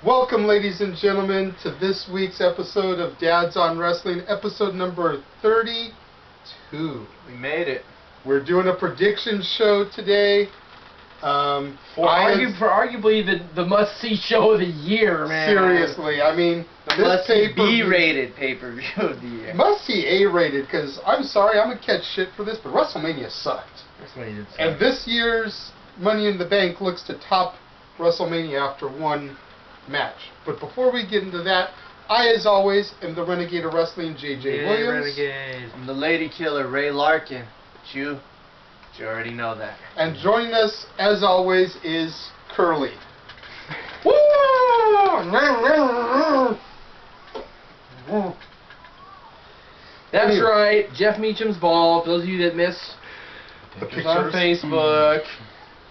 Welcome, ladies and gentlemen, to this week's episode of Dads on Wrestling, episode number 32. We made it. We're doing a prediction show today. For arguably the must-see show of the year, man. Seriously, I mean, The this must-see B-rated pay-per-view of the year. Must-see A-rated, because I'm sorry, I'm going to catch shit for this, but WrestleMania sucked. WrestleMania sucked. And this year's Money in the Bank looks to top WrestleMania after one match. But before we get into that, I, as always, am the Renegade of Wrestling, JJ Williams. Renegade. I'm the lady killer, Ray Larkin. But you already know that. And joining us, as always, is Curly. Woo! That's right, Jeff Meacham's ball. For those of you that missed The pictures on pictures. Facebook,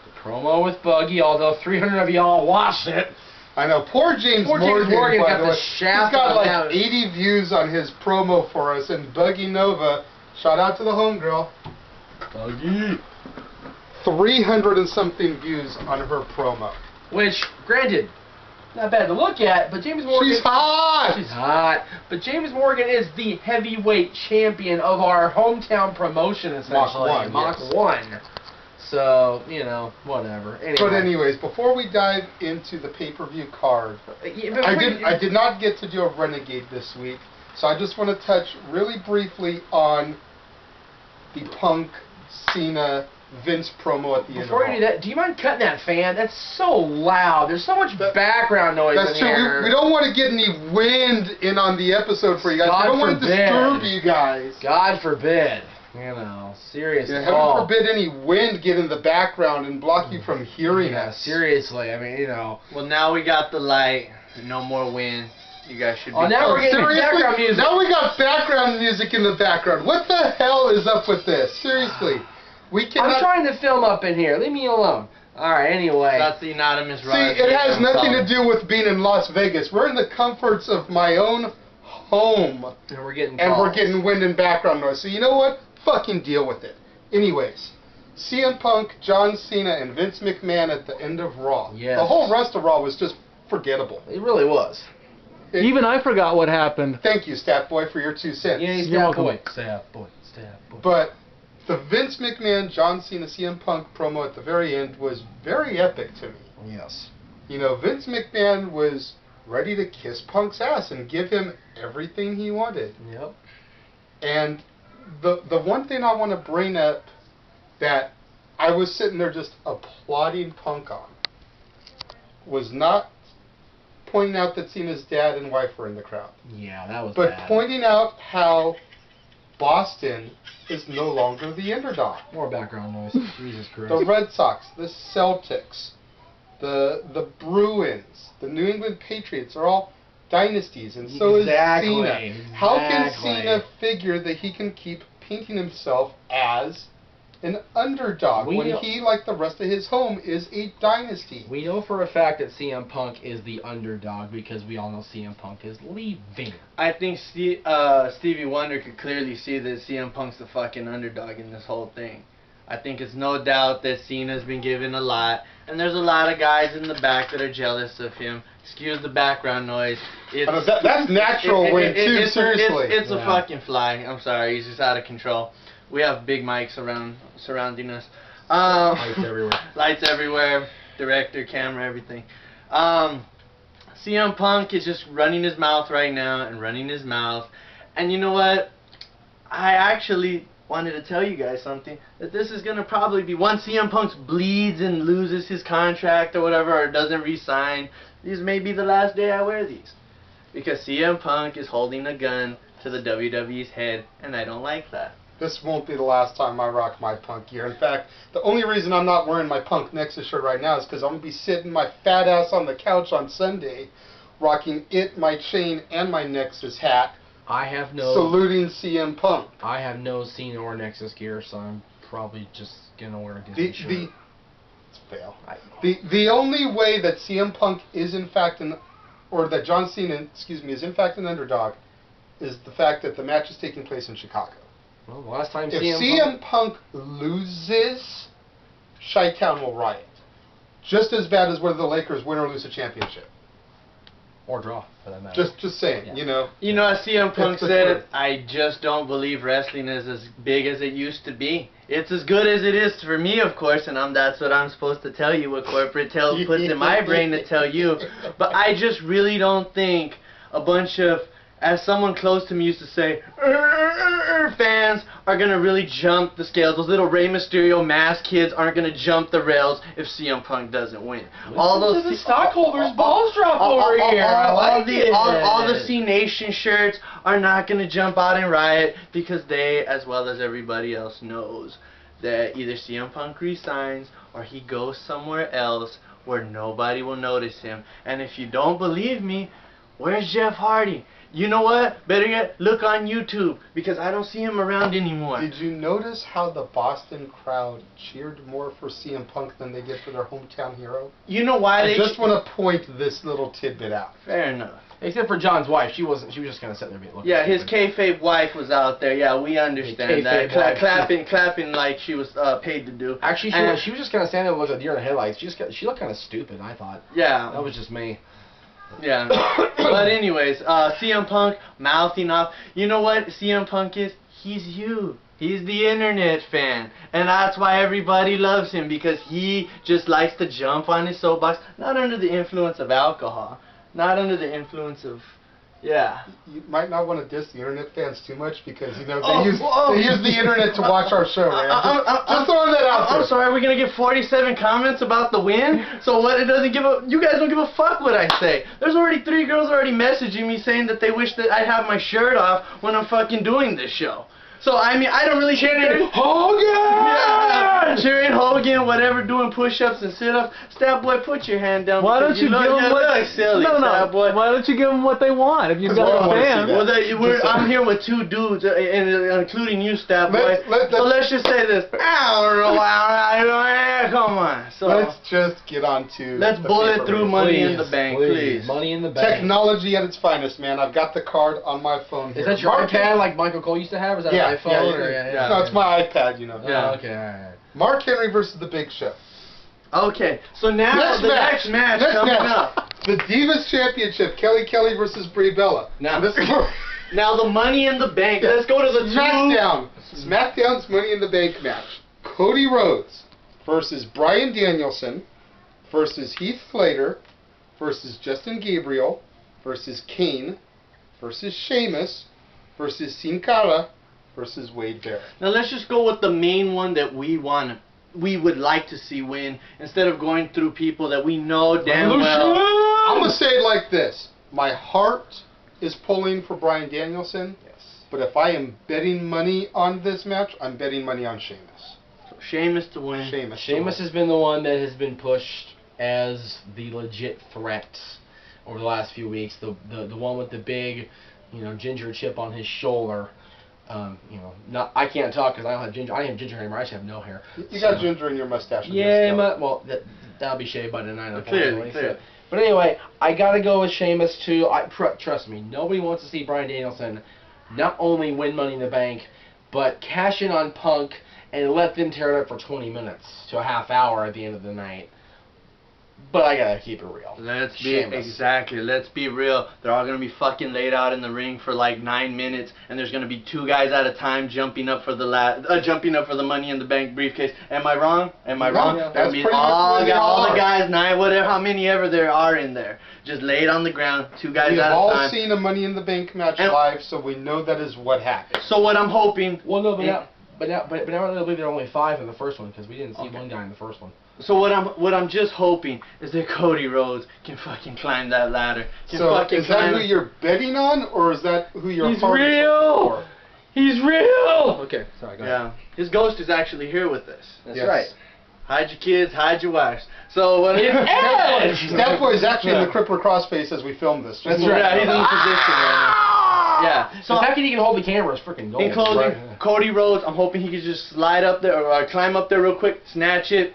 the promo with Buggy, although 300 of y'all watched it. I know, poor James Poor Morgan, James Morgan by got the the way. shaft He's got on like that. 80 views on his promo for us, and Buggy Nova, shout out to the homegirl, Buggy. 300 and something views on her promo. Which, granted, not bad to look at, but James Morgan... She's hot! She's hot. But James Morgan is the heavyweight champion of our hometown promotion, essentially. Mach 1, yes. 1. So, you know, whatever. Anyway. But anyways, before we dive into the pay-per-view card, I did not get to do a Renegade this week, so I just want to touch really briefly on the Punk Cena Vince promo at the end. Before you do that, do you mind cutting that fan? That's so loud. There's so much background noise That's in true. here. We don't want to get any wind in on the episode for you guys. God we don't want to forbid. disturb you guys. God forbid. You know, serious Yeah, call. heaven forbid any wind get in the background and block you from hearing Yeah, us. seriously. I mean, you know. Well, now we got the light. No more wind. You guys should be... Oh, now we're getting background music. Now we got background music in the background. What the hell is up with this? Seriously. We cannot... I'm trying to film up in here. Leave me alone. Alright, anyway. That's the anonymous See, Roger. it has nothing to do with being in Las Vegas. We're in the comforts of my own home. And we're getting And we're calls. getting wind and background noise. So you know what? Fucking deal with it. Anyways, CM Punk, John Cena, and Vince McMahon at the end of Raw. Yes. The whole rest of Raw was just forgettable. It really was. Even I forgot what happened. Thank you, Stat Boy, for your 2 cents. Yeah, You're welcome. Stab boy. Stab boy. But the Vince McMahon, John Cena, CM Punk promo at the very end was very epic to me. Yes. You know, Vince McMahon was ready to kiss Punk's ass and give him everything he wanted. Yep. And the one thing I want to bring up that I was sitting there just applauding Punk on was not pointing out that Cena's dad and wife were in the crowd, Yeah, that was but bad. pointing out how Boston is no longer the underdog. More background noise. Jesus Christ. The Red Sox, the Celtics, the Bruins, the New England Patriots are all dynasties, and so Exactly, is Cena. How can exactly. Cena figure that he can keep painting himself as an underdog We when know- he, like the rest of his home, is a dynasty? We know for a fact that CM Punk is the underdog because we all know CM Punk is leaving. I think Stevie Wonder could clearly see that CM Punk's the fucking underdog in this whole thing. I think it's no doubt that Cena's been given a lot, and there's a lot of guys in the back that are jealous of him. Excuse the background noise. It's, That's natural wind, too, seriously. It's a Yeah. fucking fly. I'm sorry, he's just out of control. We have big mics surrounding us. Lights everywhere. Lights everywhere. Director, camera, everything. CM Punk is just running his mouth right now and running his mouth. And you know what? I actually wanted to tell you guys something. That this is going to probably be, once CM Punk bleeds and loses his contract or whatever, or doesn't re-sign, these may be the last day I wear these. Because CM Punk is holding a gun to the WWE's head, and I don't like that. This won't be the last time I rock my Punk gear. In fact, the only reason I'm not wearing my Punk Nexus shirt right now is because I'm going to be sitting my fat ass on the couch on Sunday, rocking it, my chain, and my Nexus hat, I have no saluting CM Punk. I have no Cena or Nexus gear, so I'm probably just gonna wear a The Disney shirt. it's fail. I- The only way that CM Punk is in fact or that John Cena, is in fact an underdog, is the fact that the match is taking place in Chicago. Well, the last time If CM CM Punk... Punk loses, Chi-Town will riot. Just as bad as whether the Lakers win or lose a championship. Or draw, for that matter. Just saying, Yeah. you know. You know, as CM Punk It's the said truth. it, I just don't believe wrestling is as big as it used to be. It's as good as it is for me, of course, and that's what I'm supposed to tell you, what corporate puts in my brain to tell you. But I just really don't think a bunch of, as someone close to me used to say, fans are going to really jump the scales. Those little Rey Mysterio mask kids aren't going to jump the rails if CM Punk doesn't win. All those the stockholders balls drop over here. all the C Nation shirts are not going to jump out and riot because they, as well as everybody else, knows that either CM Punk resigns or he goes somewhere else where nobody will notice him. And if you don't believe me, where's Jeff Hardy? You know what? Better yet, look on YouTube because I don't see him around anymore. Did you notice how the Boston crowd cheered more for CM Punk than they did for their hometown hero? You know why I they just want to point this little tidbit out. Fair enough. Except for John's wife, she wasn't. She was just kind of sitting there being looking. Yeah, his stupid. kayfabe wife was out there. Yeah, we understand that. Kayfabe wife. Clapping like she was paid to do. Actually, she was just kind of standing there with a deer in the headlights. She looked kind of stupid. I thought. Yeah. That was just me. Yeah. But anyways, CM Punk mouthing off. You know what CM Punk is? He's you. He's the internet fan. And that's why everybody loves him because he just likes to jump on his soapbox. Not under the influence of alcohol. Not under the influence of... Yeah. You might not want to diss the internet fans too much because, you know, Oh, they use the internet to watch our show, man. Just throwing that out there. I'm sorry, we're gonna get 47 comments about the win. So what? It doesn't give a. You guys don't give a fuck what I say. There's already 3 girls already messaging me saying that they wish that I have my shirt off when I'm fucking doing this show. So I mean, I don't really cheering Hogan! Yeah, cheering Hogan, whatever, doing push-ups and sit-ups. Stab boy, put your hand down. Why don't because you give look- them you what? look silly, No, Stab boy. Why don't you give them what they want? If you've Because got I a wanna see fan. that. Well, I'm here with 2 dudes, including you, Stab boy. So let's just say this. Come on. So Let's just get on to let's the bullet pay-per-view. through Money in the Bank, please. Money in the Bank. Technology at its finest, man. I've got the card on my phone here. Is that your Mark iPad like Michael Cole used to have? Is that Yeah, an iPhone? yeah. No, it's my iPad, you know. Yeah. Oh, okay, alright. Mark Henry versus The Big Show. Okay, so now Next next match coming up. The Divas Championship, Kelly Versus Brie Bella. Now- this is Now the Money in the Bank. Let's go to the SmackDown. SmackDown's Money in the Bank match. Cody Rhodes versus Bryan Danielson versus Heath Slater versus Justin Gabriel versus Kane versus Sheamus versus Sin Cara versus Wade Barrett. Now let's just go with the main one that we would like to see win instead of going through people that we know damn well. I'm going to say it like this. My heart is pulling for Bryan Danielson. Yes. But if I am betting money on this match, I'm betting money on Sheamus. So Sheamus to win. Sheamus has been the one that has been pushed as the legit threat over the last few weeks. The one with the big, ginger chip on his shoulder. I can't talk because I don't have ginger. I don't have ginger anymore. I just have no hair. You got ginger in your mustache. and Yeah, your scalp. well, that'll be shaved by tonight. Clearly. But anyway, I gotta go with Sheamus too. Trust me, nobody wants to see Bryan Danielson not only win Money in the Bank, but cash in on Punk and let them tear it up for 20 minutes to a half hour at the end of the night. But I gotta keep it real. Let's be real. They're all gonna be fucking laid out in the ring for like 9 minutes, and there's gonna be 2 guys at a time jumping up for the Money in the Bank briefcase. Am I wrong? Am I wrong? Yeah, There'll that's be pretty much all where they the are. guys, 9, whatever, how many ever there are in there, just laid on the ground, 2 guys We've at a all time. seen a Money in the Bank match And- live, so we know that is what happened. So what I'm hoping. Well, no, but Yeah. now I believe there are only 5 in the first one because we didn't see Okay. one guy in the first one. So what I'm just hoping is that Cody Rhodes can fucking climb that ladder. Can So fucking is that climb who it. you're betting on, or is that who your He's heart is real! for? He's real! Okay, sorry, go ahead. Yeah, his ghost is actually here with us. That's Yes. right. Hide your kids, hide your wives. So what? That boy is actually in Yeah. the Crippler crossface as we film this. That's Yeah, right. he's in position right now. Yeah. So So the fact that he can hold the camera is freaking gold. in closing, Right. Cody Rhodes, I'm hoping he can just slide up there or climb up there real quick, snatch it,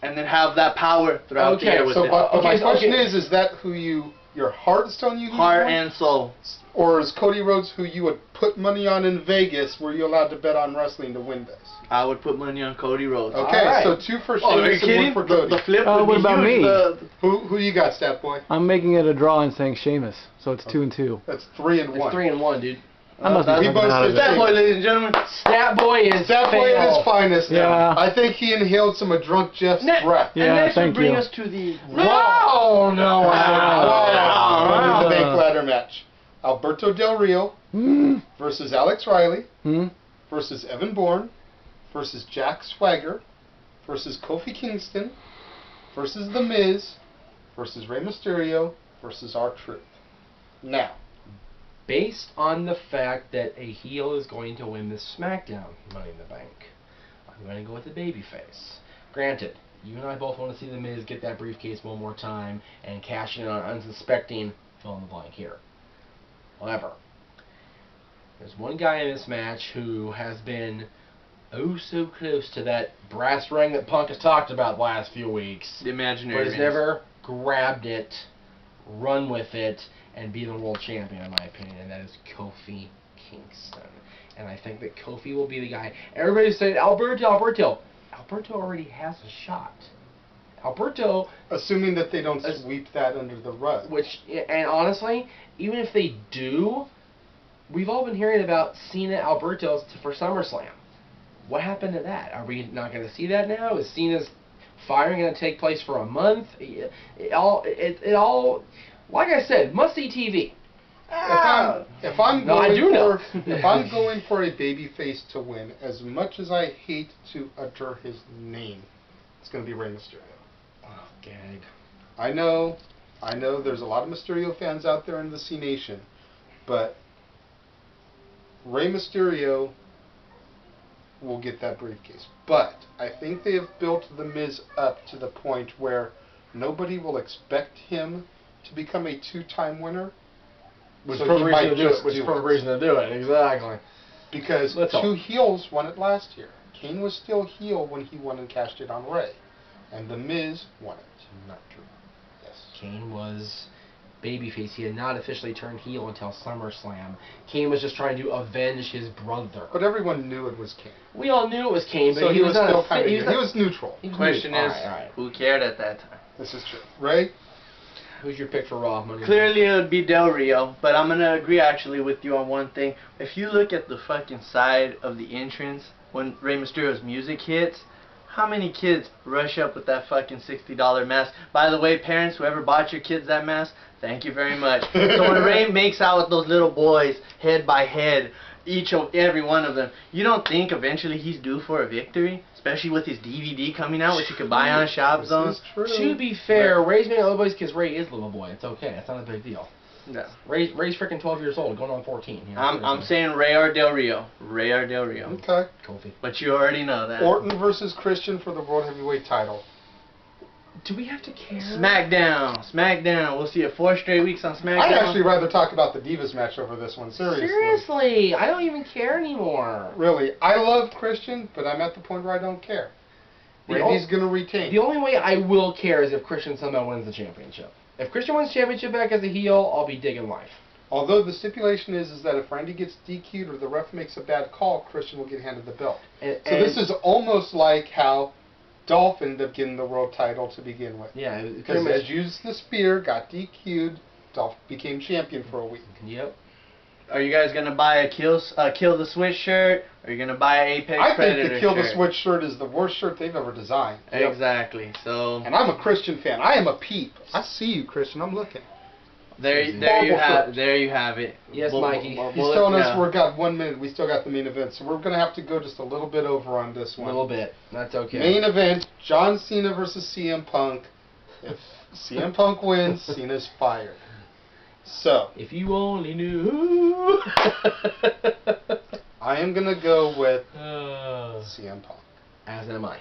and then have that power throughout the Okay, air with So, it. but my Okay, so- question okay. is that who you Your heart is telling you who Heart you want? and soul. Or is Cody Rhodes who you would put money on in Vegas? Were you allowed to bet on wrestling to win this? I would put money on Cody Rhodes. Okay, Alright. so 2 for Oh, are you Sheamus and 1 kidding? for Cody. The flip would what be about huge. me? Who you got, Stat Boy? I'm making it a draw and saying Sheamus, so it's 2 and 2. That's 3 and 1. It's 3 and 1, dude. I must be we talking both out of said it. That boy, ladies and gentlemen. Stat Boy is Stat Boy at his fail. finest now. Yeah. I think he inhaled some of Drunk Jeff's Ne- breath. Yeah, and next thank would bring you. us to the No, no. Wow. Money in the Wow. Bank ladder match. Alberto Del Rio Hmm. versus Alex Riley Hmm. versus Evan Bourne versus Jack Swagger versus Kofi Kingston versus The Miz versus Rey Mysterio versus R-Truth. Now, Based on the fact that a heel is going to win this SmackDown Money in the Bank, I'm going to go with the babyface. Granted, you and I both want to see The Miz get that briefcase one more time and cash in on unsuspecting fill in the blank here. However, there's one guy in this match who has been oh so close to that brass ring that Punk has talked about the last few weeks, The imaginary but has rings. never grabbed it, run with it, and be the world champion, in my opinion, and that is Kofi Kingston. And I think that Kofi will be the guy. Everybody's saying, Alberto. Alberto already has a shot. Alberto, assuming that they don't sweep that under the rug. and honestly, even if they do, we've all been hearing about Cena Alberto for SummerSlam. What happened to that? Are we not going to see that now? Is Cena's firing going to take place for a month? It all, like I said, must-see TV. If I'm No, I going do know. if I'm going for a babyface to win, as much as I hate to utter his name, it's going to be Rey Mysterio. Oh, gag. I know there's a lot of Mysterio fans out there in the C Nation, but Rey Mysterio will get that briefcase. But I think they have built The Miz up to the point where nobody will expect him to become a 2-time winner. Which So is he the might reason to do just it. Which is do the it. reason to do it. Exactly. Because Let's 2 hope. heels won it last year. Kane was still heel when he won and cashed it on Ray. And The Miz won it. Not true. Yes. Kane was babyface. He had not officially turned heel until SummerSlam. Kane was just trying to avenge his brother. But everyone knew it was Kane. We all knew it was Kane, but So he was not still a kind of he he not- was neutral. he was Question neutral. is, All right. who cared at that time? This is true. Ray? Who's your pick for Raw Money? Clearly it would be Del Rio, but I'm gonna agree actually with you on one thing. If you look at the fucking side of the entrance when Rey Mysterio's music hits, how many kids rush up with that fucking $60 mask? By the way, parents, whoever bought your kids that mask, thank you very much. So when Ray makes out with those little boys, head by head, every one of them, you don't think eventually he's due for a victory? Especially with his DVD coming out, which you could buy on Shop Zone. This is true. To be fair, Ray's making little boys because Ray is a little boy. It's okay. It's not a big deal. No. Ray's freaking 12 years old, going on 14. You know, I'm saying Ray or Del Rio. Ray or Del Rio. Okay. Kofi. But you already know that. Orton versus Christian for the World Heavyweight title. Do we have to care? SmackDown. We'll see it 4 straight weeks on SmackDown. I'd actually rather talk about the Divas match over this one. Seriously, I don't even care anymore. Really. I love Christian, but I'm at the point where I don't care. The Randy's going to retain. The only way I will care is if Christian somehow wins the championship. If Christian wins the championship back as a heel, I'll be digging life. Although the stipulation is that if Randy gets DQ'd or the ref makes a bad call, Christian will get handed the belt. So this is almost like how Dolph ended up getting the world title to begin with. Yeah, Because Edge used the spear, got DQ'd, Dolph became champion for a week. Yep. Are you guys gonna buy a Kill the Switch shirt? Or are you gonna buy an Apex I Predator think the Kill shirt? the Switch shirt is the worst shirt they've ever designed. Exactly. So And I'm a Christian fan. I am a peep. I see you, Christian. I'm looking. there you have it. Yes, Mikey. He's telling us we've got 1 minute. We still got the main event, so we're going to have to go just a little bit over on this A one. little bit. That's okay. Main event, John Cena versus CM Punk. If CM Punk wins, Cena's fired. So, If you only knew. I am going to go with CM Punk. As am I.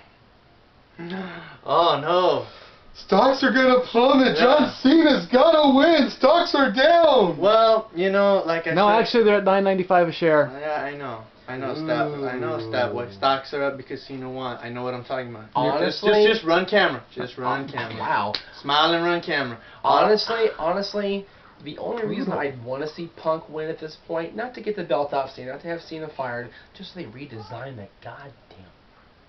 Oh no. Stocks are going to plummet. John Cena's going to win. Stocks are down. Well, like I No, said. actually, they're at $9.95 a share. Yeah, I know. I know Stat Boy. Stocks are up because Cena won. I know what I'm talking about. Honestly, just run camera. Just run camera. Wow. Smile and run camera. Honestly, the only reason I'd want to see Punk win at this point, not to get the belt off Cena, not to have Cena fired, just so they redesign that goddamn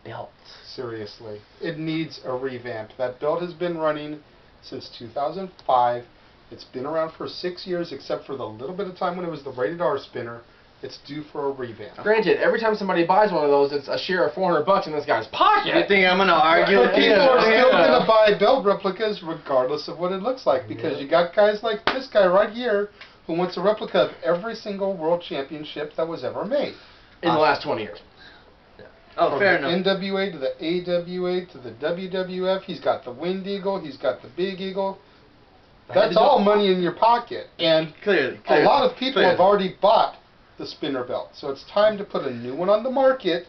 belt. Seriously, it needs a revamp. That belt has been running since 2005. It's been around for 6 years, except for the little bit of time when it was the rated R spinner. It's due for a revamp. Granted, every time somebody buys one of those, it's a share of $400 in this guy's pocket. You think I'm gonna argue But with people you? are still going to buy belt replicas regardless of what it looks like, because you got guys like this guy right here who wants a replica of every single world championship that was ever made. In the last 20 years. Oh, From fair the enough. NWA to the AWA to the WWF, he's got the Winged Eagle, he's got the Big Eagle. That's all money in your pocket, and Clearly. a lot of people have already bought the spinner belt, so it's time to put a new one on the market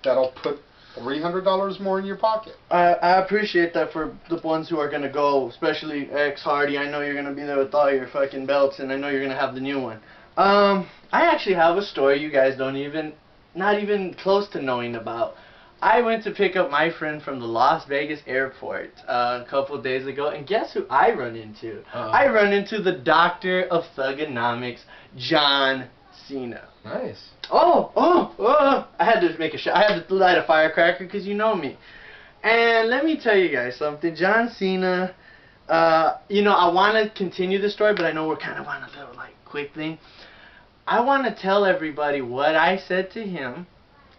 that'll put $300 more in your pocket. I appreciate that for the ones who are gonna go, especially X Hardy. I know you're gonna be there with all your fucking belts, and I know you're gonna have the new one. I actually have a story you guys not even close to knowing about. I went to pick up my friend from the Las Vegas airport a couple of days ago, and guess who I run into? I run into the doctor of thugonomics, John Cena. Nice. Oh! I had to make a shot. I had to light a firecracker because you know me. And let me tell you guys something. John Cena, I want to continue the story, but I know we're kind of on a little, quick thing. I want to tell everybody what I said to him,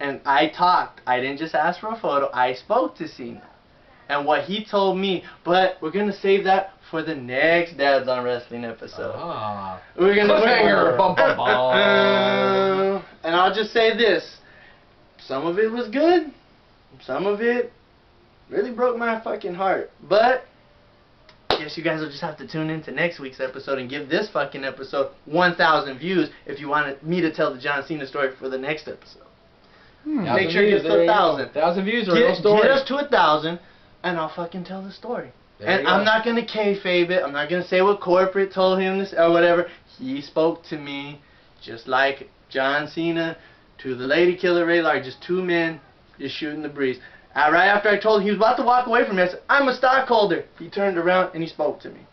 and I talked. I didn't just ask for a photo. I spoke to Cena, and what he told me, but we're going to save that for the next Dads on Wrestling episode. We're going to... And I'll just say this. Some of it was good. Some of it really broke my fucking heart. But I guess you guys will just have to tune into next week's episode and give this fucking episode 1,000 views if you wanted me to tell the John Cena story for the next episode. Make sure you get to 1,000. 1,000 views or no story. Get us to 1,000 and I'll fucking tell the story. And I'm not going to kayfabe it. I'm not going to say what corporate told him this or whatever. He spoke to me just like John Cena to the lady killer Ray Lark. Just two men just shooting the breeze. Right after I told him he was about to walk away from me, I said, I'm a stockholder. He turned around and he spoke to me.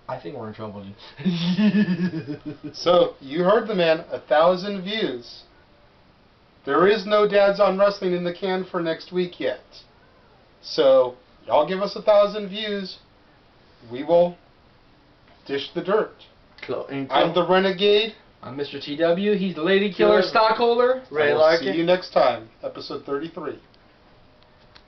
I think we're in trouble, dude. So, you heard the man, 1,000 views. There is no Dads on Wrestling in the can for next week yet. So, y'all give us 1,000 views, we will dish the dirt. I'm the Renegade. I'm Mr. TW. He's the Lady Killer stockholder. Ray Larkin. See you next time, episode 33.